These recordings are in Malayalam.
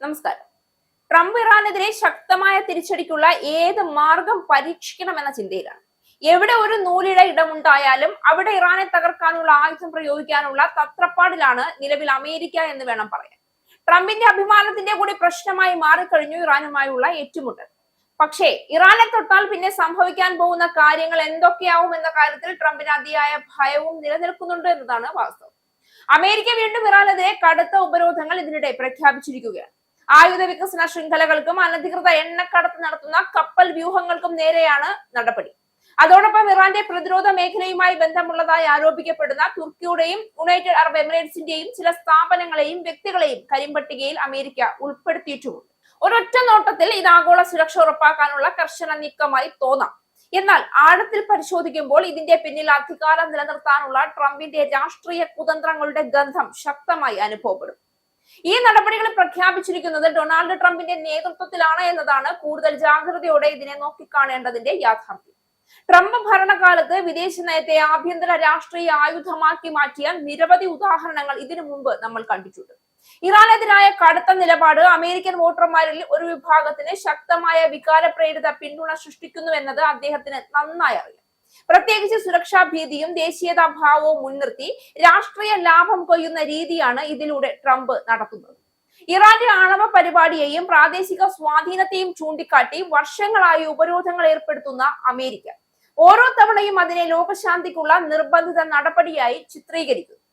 നമസ്കാരം. ട്രംപ് ഇറാനെതിരെ ശക്തമായ തിരിച്ചടിക്കുള്ള ഏത് മാർഗം പരീക്ഷിക്കണമെന്ന ചിന്തയിലാണ്. എവിടെ ഒരു നൂലിഴ ഇടമുണ്ടായാലും അവിടെ ഇറാനെ തകർക്കാനുള്ള ആയുധം പ്രയോഗിക്കാനുള്ള തത്രപ്പാടിലാണ് നിലവിൽ അമേരിക്ക എന്ന് വേണം പറയാൻ. ട്രംപിന്റെ അഭിമാനത്തിന്റെ കൂടി പ്രശ്നമായി മാറിക്കഴിഞ്ഞു ഇറാനുമായുള്ള ഏറ്റുമുട്ടൽ. പക്ഷേ ഇറാനെ തൊട്ടാൽ പിന്നെ സംഭവിക്കാൻ പോകുന്ന കാര്യങ്ങൾ എന്തൊക്കെയാവും എന്ന കാര്യത്തിൽ ട്രംപിന് അതിയായ ഭയവും നിലനിൽക്കുന്നുണ്ട് എന്നതാണ് വാസ്തവം. അമേരിക്ക വീണ്ടും ഇറാനെതിരെ കടുത്ത ഉപരോധങ്ങൾ ഇതിനിടെ പ്രഖ്യാപിച്ചിരിക്കുകയാണ്. ആയുധ വികസന ശൃംഖലകൾക്കും അനധികൃത എണ്ണക്കടത്ത് നടത്തുന്ന കപ്പൽ വ്യൂഹങ്ങൾക്കും നേരെയാണ് നടപടി. അതോടൊപ്പം ഇറാന്റെ പ്രതിരോധ മേഖലയുമായി ബന്ധമുള്ളതായി ആരോപിക്കപ്പെടുന്ന തുർക്കിയുടെയും യുണൈറ്റഡ് അറബ് എമിറേറ്റ്സിന്റെയും ചില സ്ഥാപനങ്ങളെയും വ്യക്തികളെയും കരിമ്പട്ടികയിൽ അമേരിക്ക ഉൾപ്പെടുത്തിയിട്ടുമുണ്ട്. ഒരൊറ്റ നോട്ടത്തിൽ ഇത് ആഗോള സുരക്ഷ ഉറപ്പാക്കാനുള്ള കർശന നീക്കമായി തോന്നാം. എന്നാൽ ആഴത്തിൽ പരിശോധിക്കുമ്പോൾ ഇതിന്റെ പിന്നിൽ അധികാരം നിലനിർത്താനുള്ള ട്രംപിന്റെ രാഷ്ട്രീയ കുതന്ത്രങ്ങളുടെ ഗന്ധം ശക്തമായി അനുഭവപ്പെടും. ഈ നടപടികൾ പ്രഖ്യാപിച്ചിരിക്കുന്നത് ഡൊണാൾഡ് ട്രംപിന്റെ നേതൃത്വത്തിലാണ് എന്നതാണ് കൂടുതൽ ജാഗ്രതയോടെ ഇതിനെ നോക്കിക്കാണേണ്ടതിന്റെ യാഥാർത്ഥ്യം. ട്രംപ് ഭരണകാലത്ത് വിദേശ നയത്തെ ആഭ്യന്തര രാഷ്ട്രീയ ആയുധമാക്കി മാറ്റിയ നിരവധി ഉദാഹരണങ്ങൾ ഇതിനു മുമ്പ് നമ്മൾ കണ്ടിട്ടുണ്ട്. ഇറാനെതിരായ കടുത്ത നിലപാട് അമേരിക്കൻ വോട്ടർമാരിൽ ഒരു വിഭാഗത്തിന് ശക്തമായ വികാരപ്രേരിത പിന്തുണ സൃഷ്ടിക്കുന്നു എന്നത് അദ്ദേഹത്തിന് നന്നായി അറിയാം. പ്രത്യേകിച്ച് സുരക്ഷാ ഭീതിയും ദേശീയതാഭാവവും മുൻനിർത്തി രാഷ്ട്രീയ ലാഭം കൊയ്യുന്ന രീതിയാണ് ഇതിലൂടെ ട്രംപ് നടത്തുന്നത്. ഇറാന്റെ ആണവ പരിപാടിയെയും പ്രാദേശിക സ്വാധീനത്തെയും ചൂണ്ടിക്കാട്ടി വർഷങ്ങളായി ഉപരോധങ്ങൾ ഏർപ്പെടുത്തുന്ന അമേരിക്ക ഓരോ തവണയും അതിനെ ലോകശാന്തിക്കുള്ള നിർബന്ധിത നടപടിയായി ചിത്രീകരിക്കുന്നു.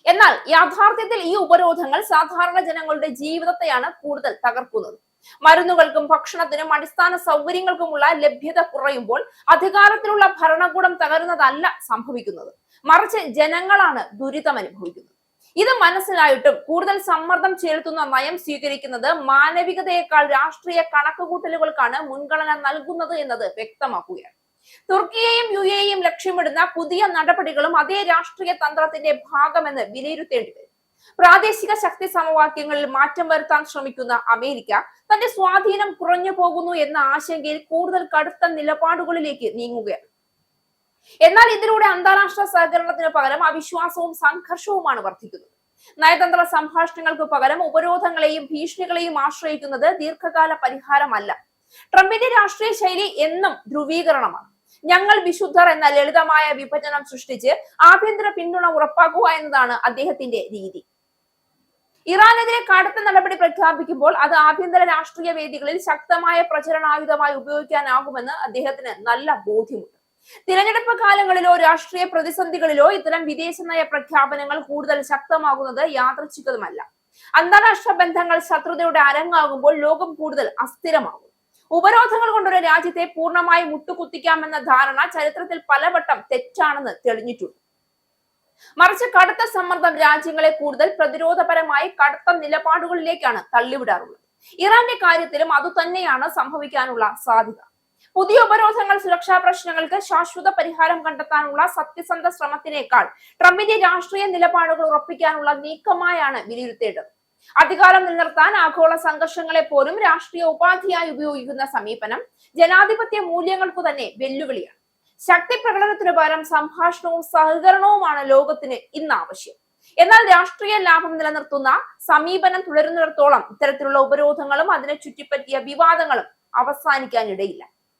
എന്നാൽ യാഥാർത്ഥ്യത്തിൽ ഈ ഉപരോധങ്ങൾ സാധാരണ ജനങ്ങളുടെ ജീവിതത്തെയാണ് കൂടുതൽ തകർക്കുന്നത്. മരുന്നുകൾക്കും ഭക്ഷണത്തിനും അടിസ്ഥാന സൗകര്യങ്ങൾക്കുമുള്ള ലഭ്യത കുറയുമ്പോൾ അധികാരത്തിലുള്ള ഭരണകൂടം തകരുന്നതല്ല സംഭവിക്കുന്നത്, മറിച്ച് ജനങ്ങളാണ് ദുരിതം അനുഭവിക്കുന്നത്. ഇത് മനസ്സിലായിട്ടും കൂടുതൽ സമ്മർദ്ദം ചെലുത്തുന്ന നയം സ്വീകരിക്കുന്നത് മാനവികതയേക്കാൾ രാഷ്ട്രീയ കണക്കുകൂട്ടലുകൾക്കാണ് മുൻഗണന നൽകുന്നത് എന്നത് വ്യക്തമാക്കുകയാണ്. തുർക്കിയെയും യുഎഇയും ലക്ഷ്യമിടുന്ന പുതിയ നടപടികളും അതേ രാഷ്ട്രീയ തന്ത്രത്തിന്റെ ഭാഗമെന്ന് വിലയിരുത്തേണ്ടി വരും. പ്രാദേശിക ശക്തി സമവാക്യങ്ങളിൽ മാറ്റം വരുത്താൻ ശ്രമിക്കുന്ന അമേരിക്ക തന്റെ സ്വാധീനം കുറഞ്ഞു പോകുന്നു എന്ന ആശങ്കയിൽ കൂടുതൽ കടുത്ത നിലപാടുകളിലേക്ക് നീങ്ങുകയാണ്. എന്നാൽ ഇതിലൂടെ അന്താരാഷ്ട്ര സഹകരണത്തിന് പകരം അവിശ്വാസവും സംഘർഷവുമാണ് വർദ്ധിക്കുന്നത്. നയതന്ത്ര സംഭാഷണങ്ങൾക്ക് പകരം ഉപരോധങ്ങളെയും ഭീഷണികളെയും ആശ്രയിക്കുന്നത് ദീർഘകാല പരിഹാരമല്ല. ട്രംപിന്റെ രാഷ്ട്രീയ ശൈലി എന്നും ധ്രുവീകരണമാണ്. ഞങ്ങൾ വിശുദ്ധർ എന്ന ലളിതമായ വിഭജനം സൃഷ്ടിച്ച് ആഭ്യന്തര പിന്തുണ ഉറപ്പാക്കുക എന്നതാണ് അദ്ദേഹത്തിന്റെ രീതി. ഇറാനെതിരെ കടുത്ത നടപടി പ്രഖ്യാപിക്കുമ്പോൾ അത് ആഭ്യന്തര രാഷ്ട്രീയ വേദികളിൽ ശക്തമായ പ്രചരണായുധമായി ഉപയോഗിക്കാനാകുമെന്ന് അദ്ദേഹത്തിന് നല്ല ബോധ്യമുണ്ട്. തിരഞ്ഞെടുപ്പ് കാലങ്ങളിലോ രാഷ്ട്രീയ പ്രതിസന്ധികളിലോ ഇത്തരം വിദേശ നയ പ്രഖ്യാപനങ്ങൾ കൂടുതൽ ശക്തമാകുന്നത് യാദൃച്ഛികമല്ല. അന്താരാഷ്ട്ര ബന്ധങ്ങൾ ശത്രുതയുടെ അരങ്ങാകുമ്പോൾ ലോകം കൂടുതൽ അസ്ഥിരമാകും. ഉപരോധങ്ങൾ കൊണ്ടൊരു രാജ്യത്തെ പൂർണ്ണമായി മുട്ടുകുത്തിക്കാമെന്ന ധാരണ ചരിത്രത്തിൽ പലവട്ടം തെറ്റാണെന്ന് തെളിഞ്ഞിട്ടുണ്ട്. മറിച്ച് കടുത്ത സമ്മർദ്ദം രാജ്യങ്ങളെ കൂടുതൽ പ്രതിരോധപരമായി കടുത്ത നിലപാടുകളിലേക്കാണ് തള്ളിവിടാറുള്ളത്. ഇറാന്റെ കാര്യത്തിലും അതുതന്നെയാണ് സംഭവിക്കാനുള്ള സാധ്യത. പുതിയ ഉപരോധങ്ങൾ സുരക്ഷാ പ്രശ്നങ്ങൾക്ക് ശാശ്വത പരിഹാരം കണ്ടെത്താനുള്ള സത്യസന്ധ ശ്രമത്തിനേക്കാൾ ട്രംപിന്റെ രാഷ്ട്രീയ നിലപാടുകൾ ഉറപ്പിക്കാനുള്ള നീക്കമായാണ് വിലയിരുത്തേണ്ടത്. അധികാരം നിലനിർത്താൻ ആഗോള സംഘർഷങ്ങളെ പോലും രാഷ്ട്രീയ ഉപാധിയായി ഉപയോഗിക്കുന്ന സമീപനം ജനാധിപത്യ മൂല്യങ്ങൾക്കു തന്നെ വെല്ലുവിളിയാണ്. ശക്തി പ്രകടനത്തിന് പകരം സംഭാഷണവും സഹകരണവുമാണ് ലോകത്തിന് ഇന്ന് ആവശ്യം. എന്നാൽ രാഷ്ട്രീയ ലാഭം നിലനിർത്തുന്ന സമീപനം തുടരുന്നിടത്തോളം ഇത്തരത്തിലുള്ള ഉപരോധങ്ങളും അതിനെ ചുറ്റിപ്പറ്റിയ വിവാദങ്ങളും അവസാനിക്കാനിടയില്ല.